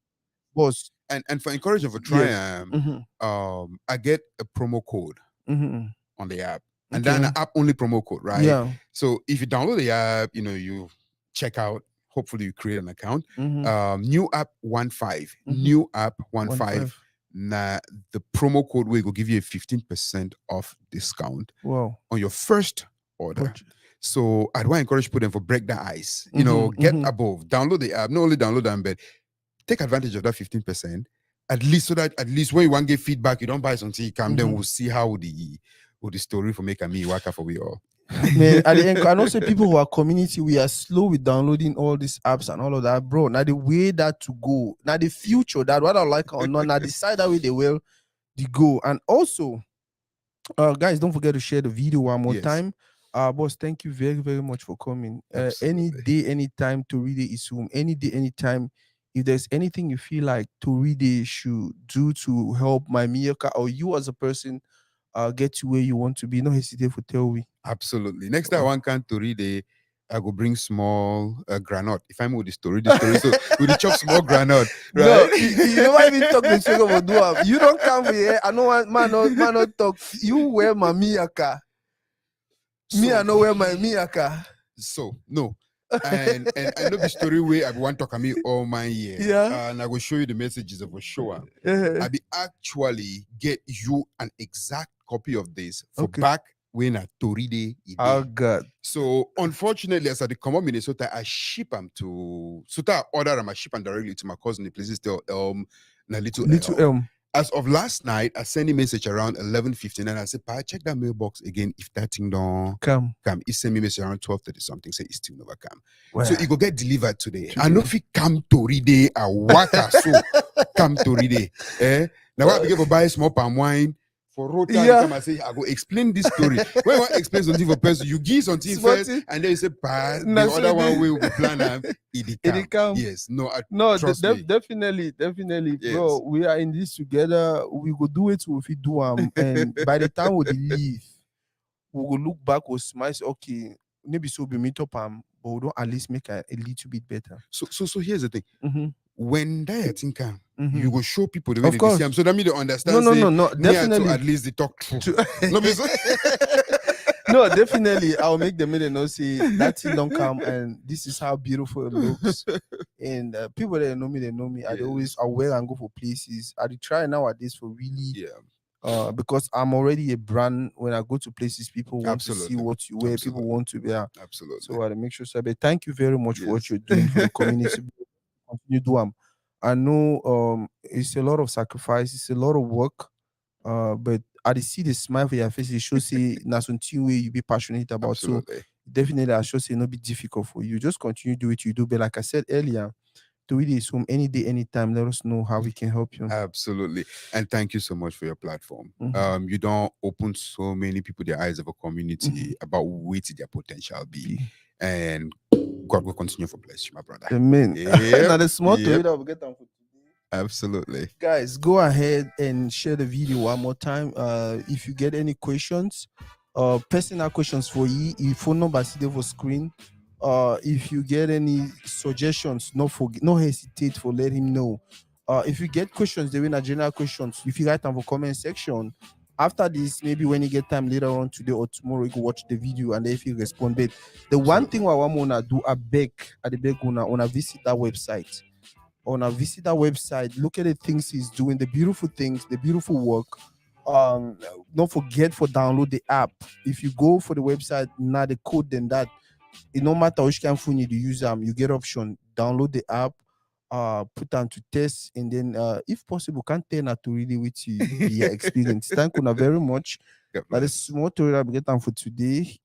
Boss, And for encouragement for yes. trying, Mm-hmm. I get a promo code Mm-hmm. on the app, and then Okay. an app only promo code, right? Yeah. So if you download the app, you check out. Hopefully, you create an account. Mm-hmm. New app 15, Mm-hmm. new app 15. 1.5. Now the promo code will give you a 15% off discount Wow. on your first order. Budget. So I'd want to encourage people then for break that ice. Mm-hmm. Get Mm-hmm. above, download the app, not only download them, but take advantage of that 15%. At least so that at least when you want to get feedback, you don't buy something, you come, then we'll see how the story for making me work out for we all. Man, at the end, I know say people who are community, we are slow with downloading all these apps and all of that, bro. Now the way that to go, now the future, that whether I like or not, now decide that way they will the go. And also, guys, don't forget to share the video one more Yes. time. Boss, thank you very, very much for coming. Any Absolutely. day, anytime to read it is home. Any day, anytime. If there's anything you feel like to read it should do to help my Miyaka or you as a person get to where you want to be, no hesitate for tell me. Absolutely. Next time one can to read I go bring small granite. If I'm with the story, so we the chop small granite, right? No, you never even talk the sugar for do am. You don't come here. I know one man not talk. You wear my Miyaka. Me, I know where my Miyaka. So no. And I know the story where I want to talk to me all my year. Yeah. And I will show you the messages of a show. Eh, I be actually get you an exact copy of this for Okay. back when I Toride Oh ide. God. So unfortunately, as I come up Minnesota, I ship them to I order them, I ship them directly to my cousin. The place is still na Little Little Elm. Elm. As of last night, I sent a message around 11:15 and I said, Pa, check that mailbox again if that thing don't Come. come. He sent me a message around 12:30 something, say it's still never come. Where? So it go get delivered today. I Today. know if he come to read it, a waka so come to read it. Now what I begin for buy small palm wine for road time, Yeah. come and say, I go explain this story. When you want to explain something for person, you give something Small first, thing. and then you say, Pa, Na the so other one dey- way we go plan It come. dey come. Yes, no, No, trust me. definitely, Yes. bro. We are in this together. We go do it if we do and by the time we dey leave, we go look back, we smile, say, okay, maybe so we meet up but we don't at least make a little bit better. So here's the thing. Mm-hmm. When that thing come, Mm-hmm. you go show people the way Of they see course. them, so that mean they understand. No, say, no, near definitely. to at least they talk true. To- No, be so- No, definitely. I'll make them know say that thing don't come, and this is how beautiful it looks. And people that know me, they know me. I Yes. always aware and go for places. I dey try nowadays for really, Yeah, because I'm already a brand. When I go to places, people want to see Absolutely. what you wear. Absolutely. People want to be. absolutely. So I make sure. So, but thank you very much for what Yes. you're doing for the community. Continue do 'em. I know it's a lot of sacrifice. It's a lot of work. But I dey see the smile for your face. It shows say na something way you be passionate about. So Absolutely. definitely, I should say no be difficult for you. Just continue do what you do. But like I said earlier, to read this home any day, anytime. Let us know how we can help you. Absolutely. And thank you so much for your platform. Mhm. You don't open so many people their eyes of a community about what their potential be. And God will continue to bless you, my brother. Amen. Yep, Now the small to yep. it, we'll get them for today. Absolutely. Guys, go ahead and share the video one more time. If you get any questions, personal questions for you, your phone number is there for screen. If you get any suggestions, no hesitate for let him know. If you get questions, there are general questions. If you write them for comment section, after this, maybe when you get time later on today or tomorrow, you can watch the video and if you respond. But the one thing I want to do, I beg at the beg on visit that website. On a visit that website, look at the things he's doing, the beautiful things, the beautiful work. Don't forget for download the app. If you go for the website, now the code, then that it no matter which kind of phone you use, you get option, download the app, put them to test, and then if possible, can turn out to really with you your experience. Thank you very much. God That bless. is small to that we get time for today.